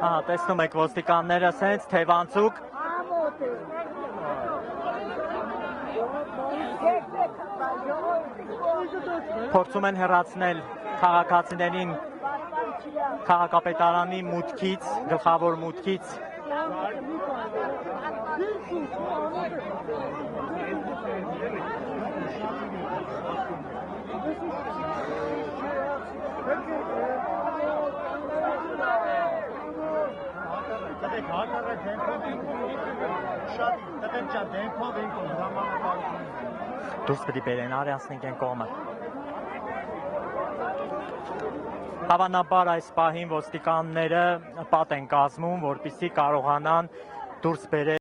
Տեսնում եք ոստիկանները սենց թևանցուկ փորձում են հեռացնել քաղաքացիներին քաղաքապետարանի մուտքից, գլխավոր մուտքից։ Դուրս պիտի բերեն, արի ասնենք են կողմը։ Հավանաբար այս պահին ոստիկանները պատ են կազմում, որպեսզի կարողանան դուրս բերել